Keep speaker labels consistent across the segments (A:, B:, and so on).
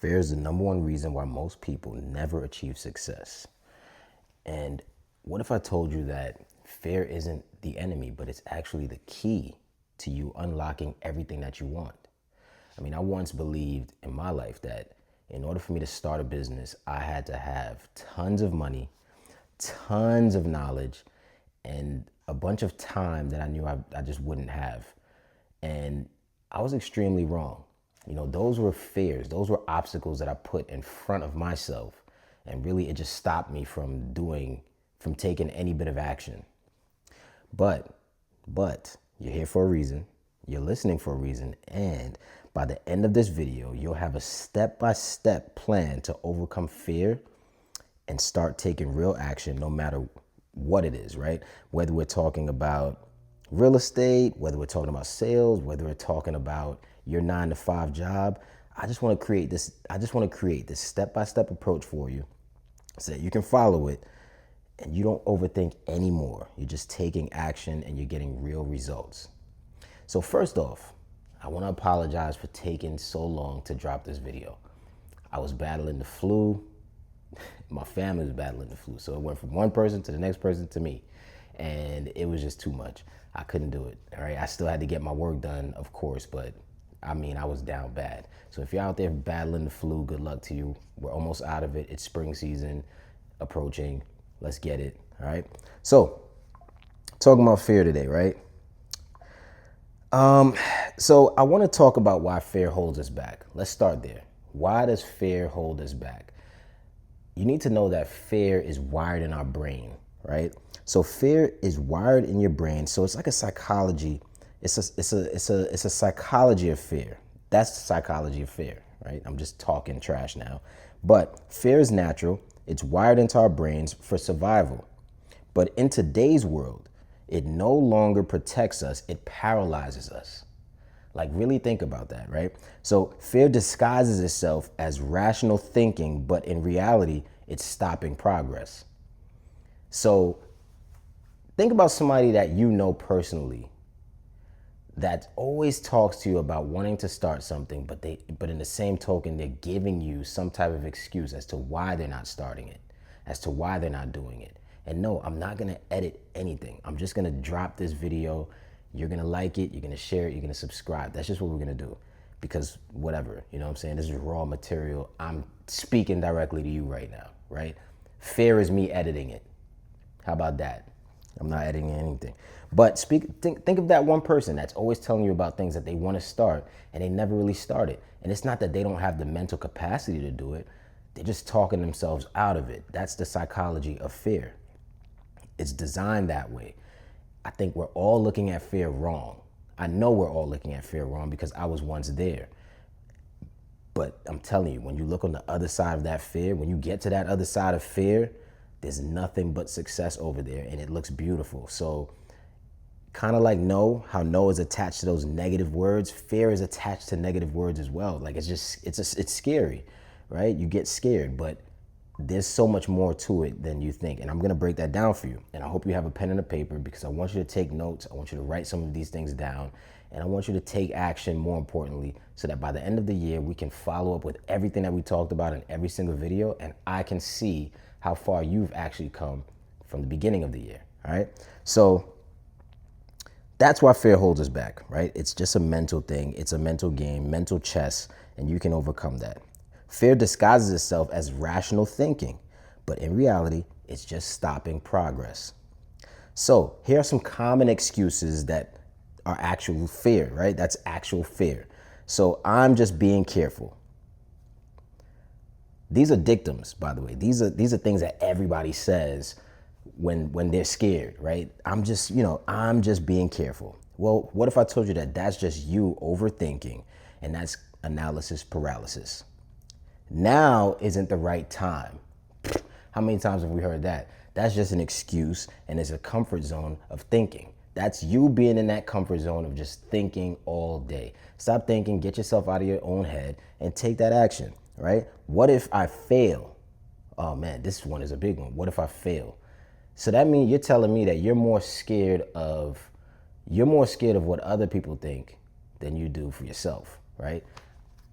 A: Fear is the number one reason why most people never achieve success. And what if I told you that fear isn't the enemy, but it's actually the key to you unlocking everything that you want? I mean, I once believed in my life that in order for me to start a business, I had to have tons of money, tons of knowledge, and a bunch of time that I knew I just wouldn't have. And I was extremely wrong. You know, those were fears, those were obstacles that I put in front of myself. And really, it just stopped me from taking any bit of action. But you're here for a reason. You're listening for a reason. And by the end of this video, you'll have a step-by-step plan to overcome fear and start taking real action no matter what it is, right? Whether we're talking about real estate, whether we're talking about sales, whether we're talking about your 9-to-5 job, I just want to create this step-by-step approach for you so that you can follow it and you don't overthink anymore. You're just taking action and you're getting real results. So first off, I want to apologize for taking so long to drop this video. I was battling the flu. My family was battling the flu. So it went from one person to the next person to me. And it was just too much. I couldn't do it. All right. I still had to get my work done, of course, but I mean, I was down bad. So if you're out there battling the flu, good luck to you. We're almost out of it. It's spring season approaching. Let's get it. All right. So talking about fear today, right? So I want to talk about why fear holds us back. Let's start there. Why does fear hold us back? You need to know that fear is wired in our brain, right? So fear is wired in your brain. So it's like a psychology. It's a psychology of fear. That's the psychology of fear, right? I'm just talking trash now. But fear is natural. It's wired into our brains for survival. But in today's world, it no longer protects us. It paralyzes us. Like, really think about that, right? So fear disguises itself as rational thinking, but in reality, it's stopping progress. So think about somebody that you know personally that always talks to you about wanting to start something, but in the same token, they're giving you some type of excuse as to why they're not starting it, as to why they're not doing it. And no, I'm not gonna edit anything. I'm just gonna drop this video. You're gonna like it, you're gonna share it, you're gonna subscribe. That's just what we're gonna do. Because whatever, you know what I'm saying? This is raw material. I'm speaking directly to you right now, right? Fear is me editing it. How about that? I'm not editing anything. But think of that one person that's always telling you about things that they want to start and they never really started. And it's not that they don't have the mental capacity to do it. They're just talking themselves out of it. That's the psychology of fear. It's designed that way. I think we're all looking at fear wrong. I know we're all looking at fear wrong because I was once there. But I'm telling you, when you look on the other side of that fear, when you get to that other side of fear, there's nothing but success over there and it looks beautiful. So kind of like how no is attached to those negative words, fear is attached to negative words as well. Like it's scary, right? You get scared, but there's so much more to it than you think. And I'm going to break that down for you. And I hope you have a pen and a paper because I want you to take notes. I want you to write some of these things down. And I want you to take action, more importantly, so that by the end of the year, we can follow up with everything that we talked about in every single video. And I can see how far you've actually come from the beginning of the year. All right. So that's why fear holds us back, right? It's just a mental thing. It's a mental game, mental chess, and you can overcome that. Fear disguises itself as rational thinking, but in reality, it's just stopping progress. So here are some common excuses that are actual fear, right? That's actual fear. So I'm just being careful. These are dictums, by the way. These are things that everybody says when they're scared, right? I'm just being careful. Well, what if I told you that that's just you overthinking and that's analysis paralysis? Now isn't the right time. How many times have we heard that? That's just an excuse and it's a comfort zone of thinking. That's you being in that comfort zone of just thinking all day. Stop thinking, get yourself out of your own head and take that action, right? What if I fail? Oh man, this one is a big one. What if I fail? So that means you're telling me that you're more scared of what other people think than you do for yourself, right?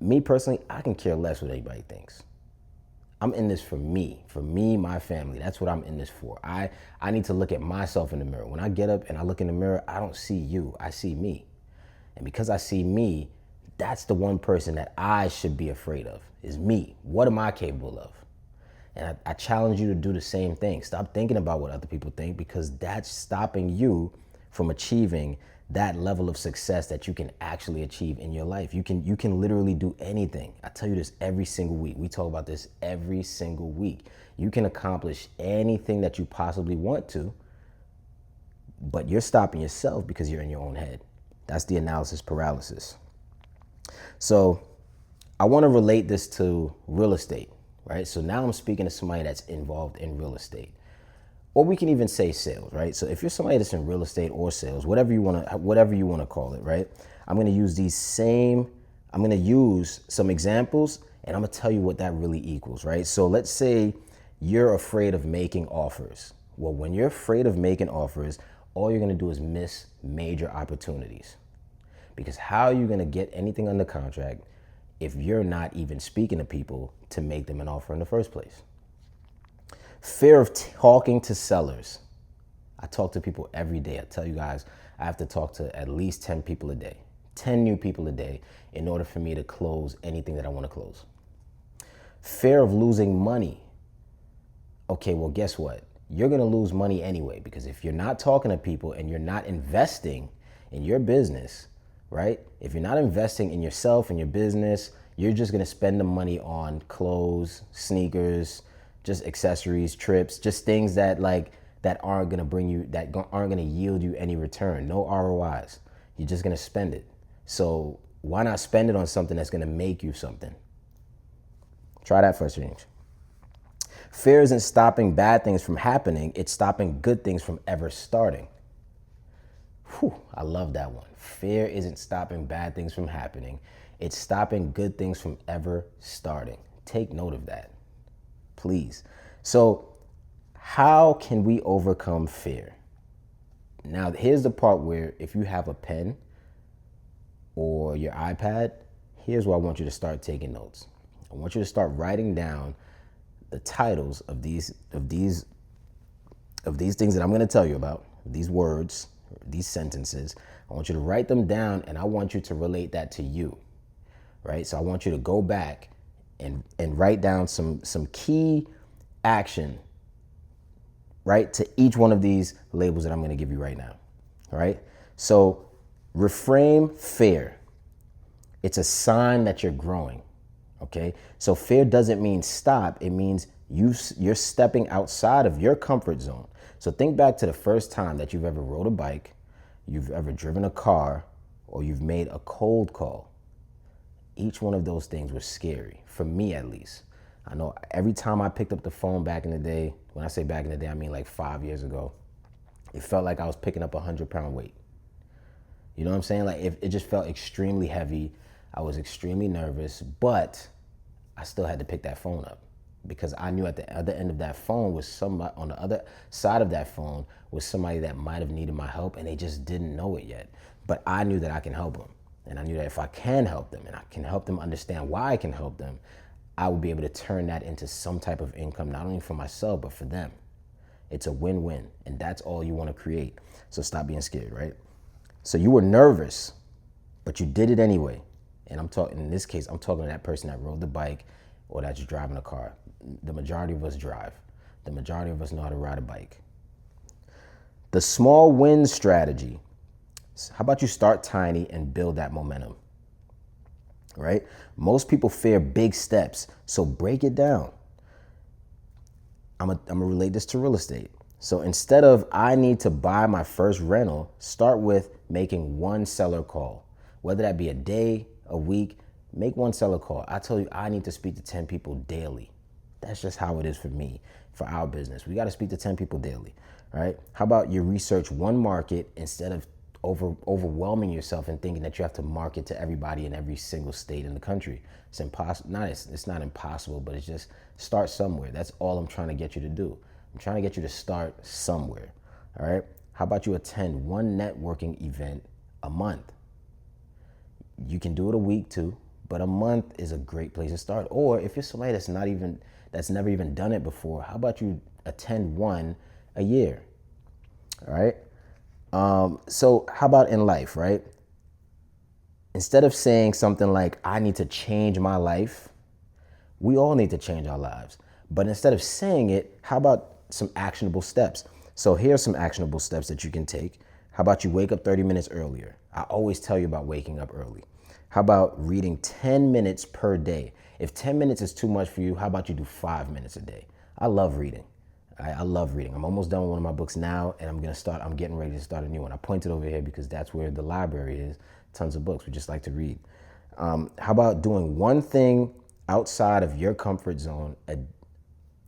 A: Me personally, I can care less what anybody thinks. I'm in this for me, my family. That's what I'm in this for. I need to look at myself in the mirror. When I get up and I look in the mirror, I don't see you, I see me. And because I see me, that's the one person that I should be afraid of, is me. What am I capable of? And I challenge you to do the same thing. Stop thinking about what other people think, because that's stopping you from achieving that level of success that you can actually achieve in your life. You can literally do anything. I tell you this every single week. We talk about this every single week. You can accomplish anything that you possibly want to, but you're stopping yourself because you're in your own head. That's the analysis paralysis. So I want to relate this to real estate, right? So now I'm speaking to somebody that's involved in real estate. Or we can even say sales, right? So if you're somebody that's in real estate or sales, whatever you want to call it, right? I'm going to use some examples, and I'm going to tell you what that really equals, right? So let's say you're afraid of making offers. Well, when you're afraid of making offers, all you're going to do is miss major opportunities. Because how are you going to get anything under contract if you're not even speaking to people to make them an offer in the first place? Fear of talking to sellers. I talk to people every day. I tell you guys, I have to talk to at least 10 people a day, 10 new people a day, in order for me to close anything that I want to close. Fear of losing money. Okay, well, guess what? You're going to lose money anyway, because if you're not talking to people and you're not investing in your business, right? If you're not investing in yourself and your business, you're just going to spend the money on clothes, sneakers, just accessories, trips, just things that aren't going to bring you, that aren't going to yield you any return, no ROIs. You're just going to spend it. So why not spend it on something that's going to make you something? Try that for a change. Fear isn't stopping bad things from happening. It's stopping good things from ever starting. Whew, I love that one. Fear isn't stopping bad things from happening. It's stopping good things from ever starting. Take note of that, please. So how can we overcome fear? Now, here's the part where if you have a pen or your iPad, here's where I want you to start taking notes. I want you to start writing down the titles of these things that I'm going to tell you about, these words, these sentences. I want you to write them down, and I want you to relate that to you, right? So I want you to go back and write down some key action, right, to each one of these labels that I'm going to give you right now, all right? So reframe fear. It's a sign that you're growing, okay? So fear doesn't mean stop. It means you're stepping outside of your comfort zone. So think back to the first time that you've ever rode a bike, you've ever driven a car, or you've made a cold call. Each one of those things was scary, for me at least. I know every time I picked up the phone back in the day, when I say back in the day, I mean like 5 years ago, it felt like I was picking up a 100-pound weight. You know what I'm saying? Like it just felt extremely heavy. I was extremely nervous, but I still had to pick that phone up, because I knew at the other end of that phone was somebody, on the other side of that phone was somebody that might have needed my help, and they just didn't know it yet. But I knew that I can help them. And I knew that if I can help them and I can help them understand why I can help them, I would be able to turn that into some type of income, not only for myself, but for them. It's a win-win, and that's all you want to create. So stop being scared, right? So you were nervous, but you did it anyway. And I'm talking, in this case, I'm talking to that person that rode the bike or that's driving a car. The majority of us drive. The majority of us know how to ride a bike. The small win strategy. How about you start tiny and build that momentum, right? Most people fear big steps, so break it down. I'm gonna relate this to real estate. So instead of I need to buy my first rental, start with making one seller call. Whether that be a day, a week, make one seller call. I tell you, I need to speak to 10 people daily. That's just how it is for me, for our business. We got to speak to 10 people daily, right? How about you research one market instead of overwhelming yourself and thinking that you have to market to everybody in every single state in the country. It's impossible. It's not impossible, but it's just start somewhere. That's all I'm trying to get you to do. I'm trying to get you to start somewhere. All right. How about you attend one networking event a month? You can do it a week too, but a month is a great place to start. Or if you're somebody that's never even done it before, how about you attend one a year? All right. So how about in life, right? Instead of saying something like, I need to change my life, we all need to change our lives. But instead of saying it, how about some actionable steps? So here's some actionable steps that you can take. How about you wake up 30 minutes earlier? I always tell you about waking up early. How about reading 10 minutes per day? If 10 minutes is too much for you, how about you do 5 minutes a day? I love reading. I love reading. I'm almost done with one of my books now, and I'm getting ready to start a new one. I pointed over here because that's where the library is. Tons of books. We just like to read. How about doing one thing outside of your comfort zone?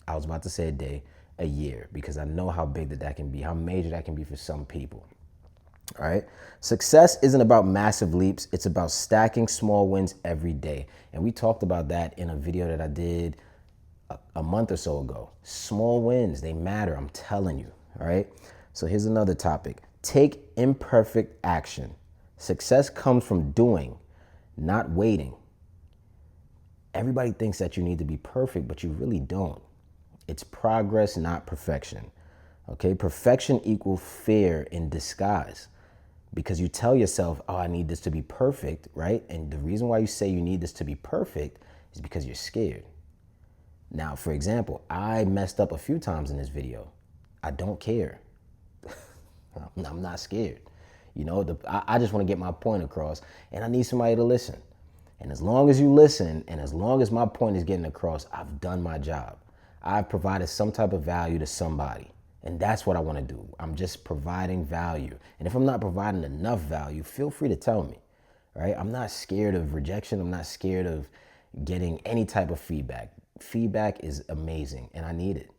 A: I was about to say a day, a year, because I know how big that can be, how major that can be for some people. All right. Success isn't about massive leaps. It's about stacking small wins every day. And we talked about that in a video that I did a month or so ago. Small wins, they matter. I'm telling you. All right. So here's another topic. Take imperfect action. Success comes from doing, not waiting. Everybody thinks that you need to be perfect, but you really don't. It's progress, not perfection. Okay. Perfection equals fear in disguise. Because you tell yourself, oh, I need this to be perfect, right? And the reason why you say you need this to be perfect is because you're scared. Now, for example, I messed up a few times in this video. I don't care. I'm not scared. You know, I just want to get my point across, and I need somebody to listen. And as long as you listen, and as long as my point is getting across, I've done my job. I've provided some type of value to somebody. And that's what I want to do. I'm just providing value. And if I'm not providing enough value, feel free to tell me, right? I'm not scared of rejection. I'm not scared of getting any type of feedback. Feedback is amazing and I need it.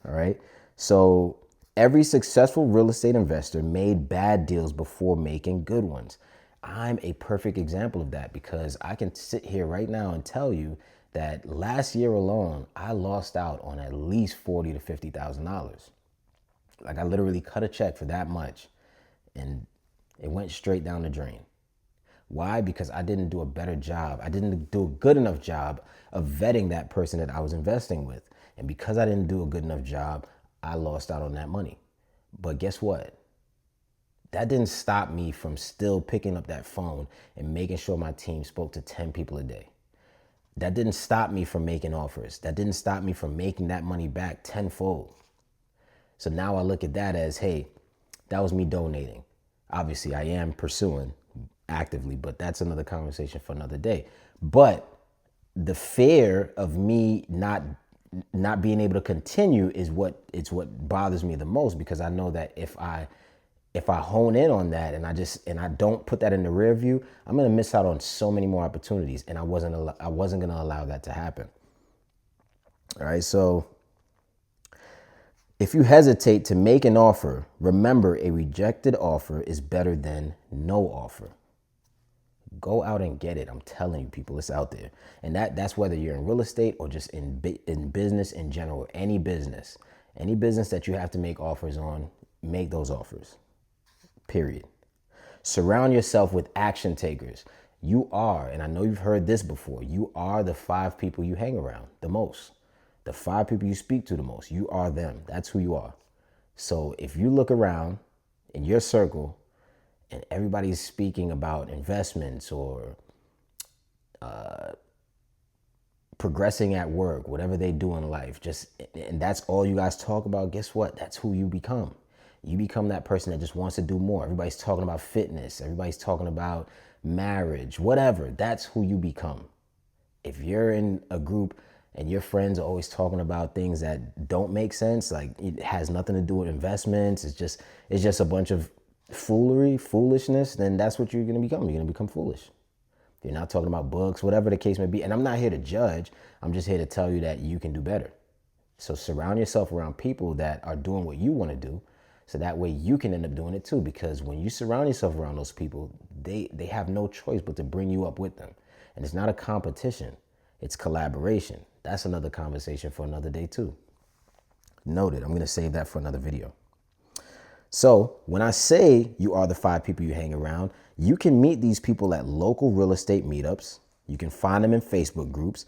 A: All right. So every successful real estate investor made bad deals before making good ones. I'm a perfect example of that because I can sit here right now and tell you that last year alone, I lost out on at least $40,000 to $50,000. Like I literally cut a check for that much and it went straight down the drain. Why? Because I didn't do a better job. I didn't do a good enough job of vetting that person that I was investing with. And because I didn't do a good enough job, I lost out on that money. But guess what? That didn't stop me from still picking up that phone and making sure my team spoke to 10 people a day. That didn't stop me from making offers. That didn't stop me from making that money back tenfold. So now I look at that as, hey, that was me donating. Obviously, I am pursuing actively, but that's another conversation for another day. But the fear of me not being able to continue is what bothers me the most, because I know that if I hone in on that and I don't put that in the rear view, I'm gonna miss out on so many more opportunities, and I wasn't gonna allow that to happen. All right, so if you hesitate to make an offer, remember a rejected offer is better than no offer. Go out and get it. I'm telling you, people, it's out there. And that's whether you're in real estate or just in business in general, any business that you have to make offers on, make those offers, period. Surround yourself with action takers. You are, and I know you've heard this before, you are the 5 people you hang around the most. The 5 people you speak to the most, you are them. That's who you are. So if you look around in your circle and everybody's speaking about investments or progressing at work, whatever they do in life, and that's all you guys talk about, guess what? That's who you become. You become that person that just wants to do more. Everybody's talking about fitness. Everybody's talking about marriage, whatever. That's who you become. If you're in a group and your friends are always talking about things that don't make sense, like it has nothing to do with investments, it's just a bunch of foolishness, then that's what you're going to become. You're going to become foolish. You're not talking about books, whatever the case may be. And I'm not here to judge. I'm just here to tell you that you can do better. So surround yourself around people that are doing what you want to do, so that way you can end up doing it too. Because when you surround yourself around those people, they have no choice but to bring you up with them. And it's not a competition. It's collaboration. That's another conversation for another day too. Noted. I'm going to save that for another video. So when I say you are the 5 people you hang around, you can meet these people at local real estate meetups. You can find them in Facebook groups,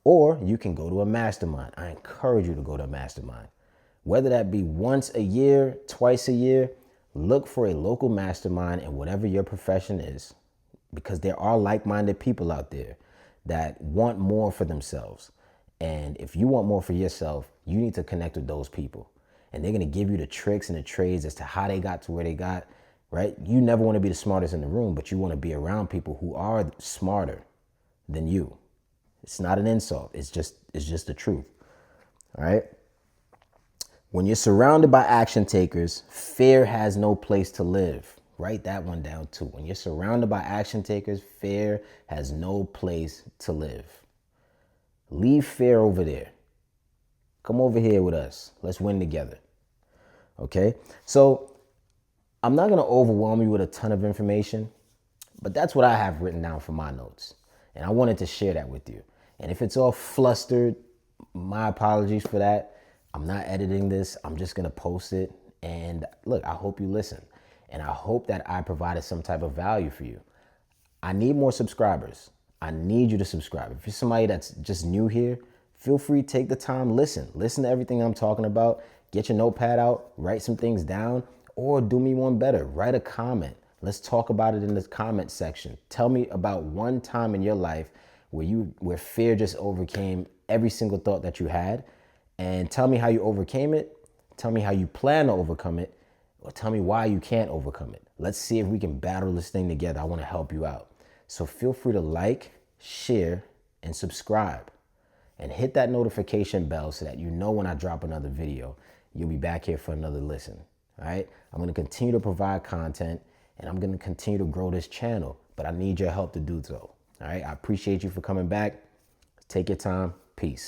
A: or you can go to a mastermind. I encourage you to go to a mastermind. Whether that be once a year, twice a year, look for a local mastermind in whatever your profession is, because there are like-minded people out there that want more for themselves. And if you want more for yourself, you need to connect with those people. And they're going to give you the tricks and the trades as to how they got to where they got, right? You never want to be the smartest in the room, but you want to be around people who are smarter than you. It's not an insult. It's just the truth. All right. When you're surrounded by action takers, fear has no place to live. Write that one down too. When you're surrounded by action takers, fear has no place to live. Leave fear over there. Come over here with us. Let's win together. Okay? So I'm not going to overwhelm you with a ton of information, but that's what I have written down for my notes. And I wanted to share that with you. And if it's all flustered, my apologies for that. I'm not editing this. I'm just going to post it. And look, I hope you listen. And I hope that I provided some type of value for you. I need more subscribers. I need you to subscribe. If you're somebody that's just new here, feel free to take the time, listen to everything I'm talking about. Get your notepad out, write some things down, or do me one better, write a comment. Let's talk about it in the comment section. Tell me about one time in your life where fear just overcame every single thought that you had, and tell me how you overcame it. Tell me how you plan to overcome it, or tell me why you can't overcome it. Let's see if we can battle this thing together. I want to help you out. So feel free to like, share, and subscribe. And hit that notification bell so that you know when I drop another video, you'll be back here for another listen. All right? I'm going to continue to provide content, and I'm going to continue to grow this channel, but I need your help to do so. All right? I appreciate you for coming back. Take your time. Peace.